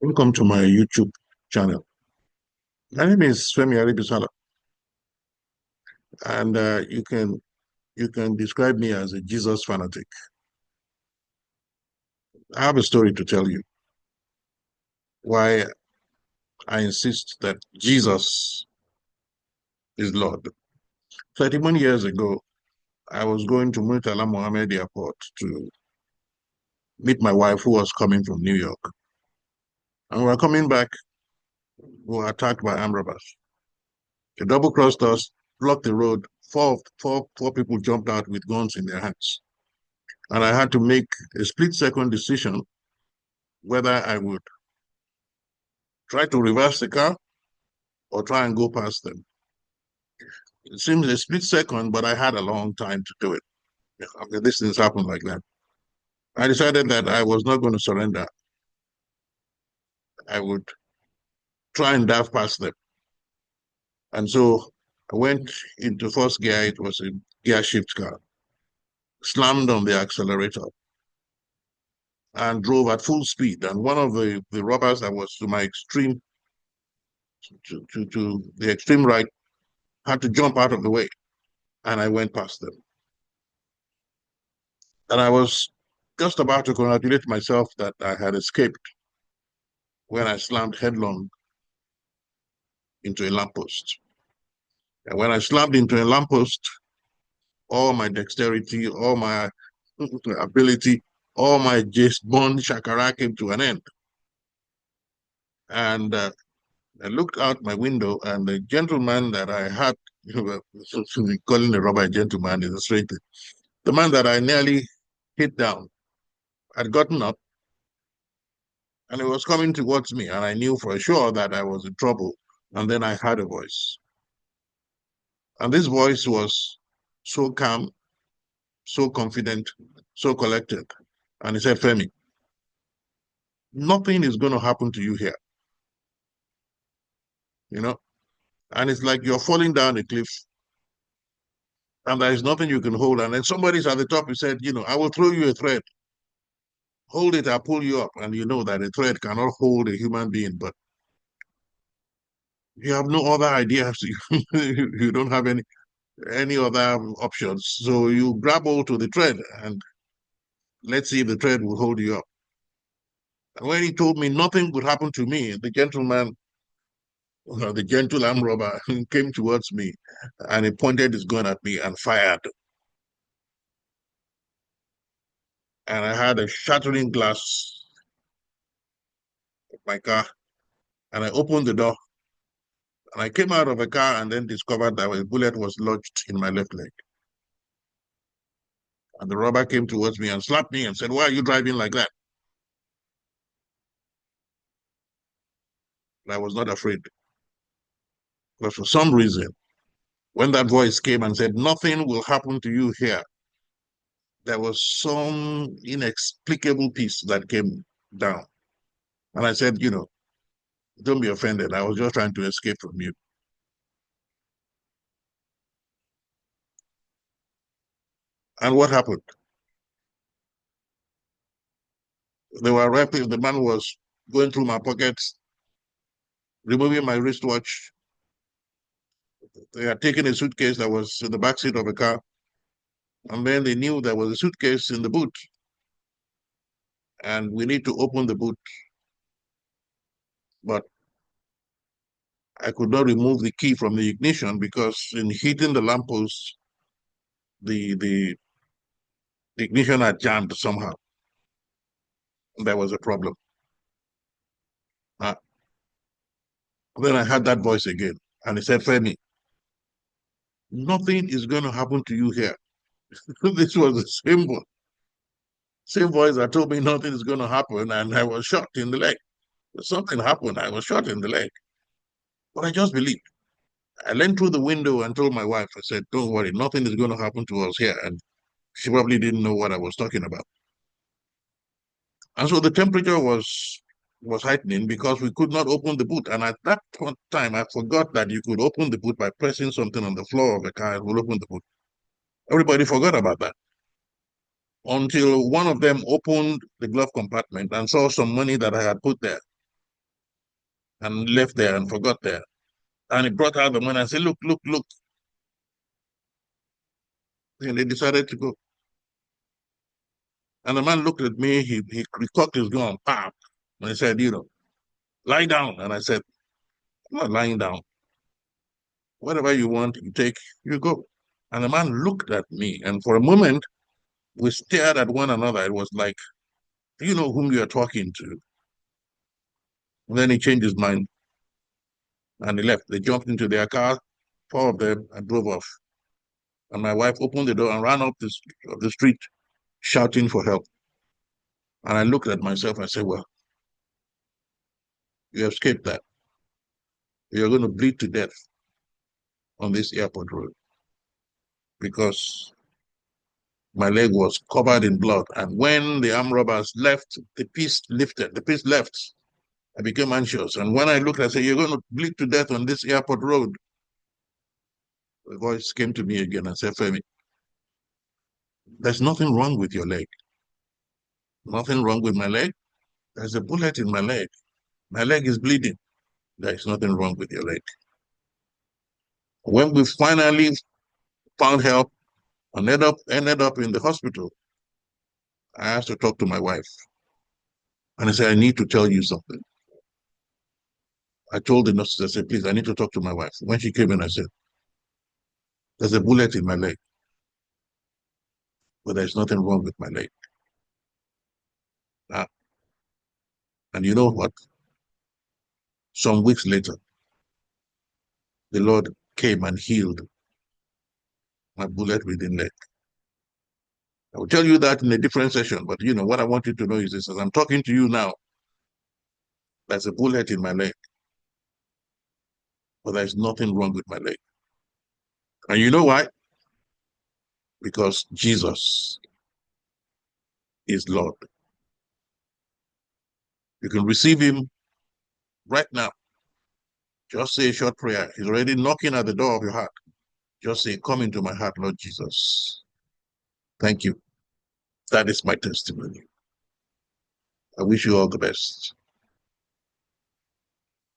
Welcome to my YouTube channel. My name is Femi Aribisala, and you can describe me as a Jesus fanatic. I have a story to tell you why I insist that Jesus is Lord. 31 years ago, I was going to Murtala Mohammed Airport to meet my wife, who was coming from New York. And we were coming back, we were attacked by armed robbers. They double-crossed us, blocked the road. Four people jumped out with guns in their hands. And I had to make a split-second decision whether I would try to reverse the car or try and go past them. It seems a split second, but I had a long time to do it. I mean, these things happen like that. I decided that I was not going to surrender. I would try and dive past them. And so I went into first gear. It was a gear shift car, slammed on the accelerator and drove at full speed. And one of the robbers that was to my extreme, to the extreme right, had to jump out of the way. And I went past them. And I was just about to congratulate myself that I had escaped when I slammed headlong into a lamppost. And when I slammed into a lamppost, all my dexterity, all my ability, all my James Bond shakara came to an end. And I looked out my window, and the gentleman that I had, calling the robber a gentleman is a straight thing. The man that I nearly hit down had gotten up and he was coming towards me, and I knew for sure that I was in trouble. And then I heard a voice. And this voice was so calm, so confident, so collected. And he said, Femi, nothing is going to happen to you here, you know? And it's like you're falling down a cliff and there is nothing you can hold. And then somebody's at the top, he said, I will throw you a thread. Hold it, I'll pull you up. And you know that a thread cannot hold a human being, but you have no other idea. You don't have any other options. So you grab hold to the thread and let's see if the thread will hold you up. And when he told me nothing would happen to me, the gentleman, the gentle arm robber, came towards me and he pointed his gun at me and fired. And I had a shattering glass of my car. And I opened the door and I came out of the car and then discovered that a bullet was lodged in my left leg. And the robber came towards me and slapped me and said, why are you driving like that? And I was not afraid. But for some reason, when that voice came and said, nothing will happen to you here, there was some inexplicable peace that came down. And I said, don't be offended. I was just trying to escape from you. And what happened? They were raping, the man was going through my pockets, removing my wristwatch. They had taken a suitcase that was in the backseat of a car. And then they knew there was a suitcase in the boot. And we need to open the boot. But I could not remove the key from the ignition because in hitting the lamppost, the ignition had jammed somehow. There was a problem. Uh, then I heard that voice again, and he said, Femi, nothing is going to happen to you here. This was the same voice that told me nothing is going to happen, and I was shot in the leg. Something happened, I was shot in the leg. But I just believed. I leaned through the window and told my wife, I said, don't worry, nothing is going to happen to us here. And she probably didn't know what I was talking about. And so the temperature was heightening because we could not open the boot. And at that time, I forgot that you could open the boot by pressing something on the floor of the car and will open the boot. Everybody forgot about that until one of them opened the glove compartment and saw some money that I had put there. and left there and forgot there. And he brought out the money and said, look, look, look. And they decided to go. And the man looked at me, he cocked his gun, pop, and he said, lie down. And I said, I'm not lying down. Whatever you want, you take, you go. And the man looked at me, and for a moment, we stared at one another. It was like, do you know whom you are talking to? And then he changed his mind and he left. They jumped into their car, four of them, and drove off. And my wife opened the door and ran up the street shouting for help. And I looked at myself and said, well, you escaped that. You're going to bleed to death on this airport road because my leg was covered in blood. And when the armed robbers left, the piece lifted. The piece left. I became anxious. And when I looked, I said, you're going to bleed to death on this airport road. The voice came to me again and said, Femi, there's nothing wrong with your leg. Nothing wrong with my leg. There's a bullet in my leg. My leg is bleeding. There's nothing wrong with your leg. When we finally found help and ended up in the hospital, I asked to talk to my wife. And I said, I need to tell you something. I told the nurse, I said, please, I need to talk to my wife. When she came in, I said, there's a bullet in my leg, but there's nothing wrong with my leg. Ah, and you know what? Some weeks later, the Lord came and healed my bullet within leg. I will tell you that in a different session, but what I want you to know is this: as I'm talking to you now, there's a bullet in my leg, but there's nothing wrong with my leg. And you know why? Because Jesus is Lord. You can receive him right now. Just say a short prayer. He's already knocking at the door of your heart. Just say, come into my heart, Lord Jesus. Thank you. That is my testimony. I wish you all the best.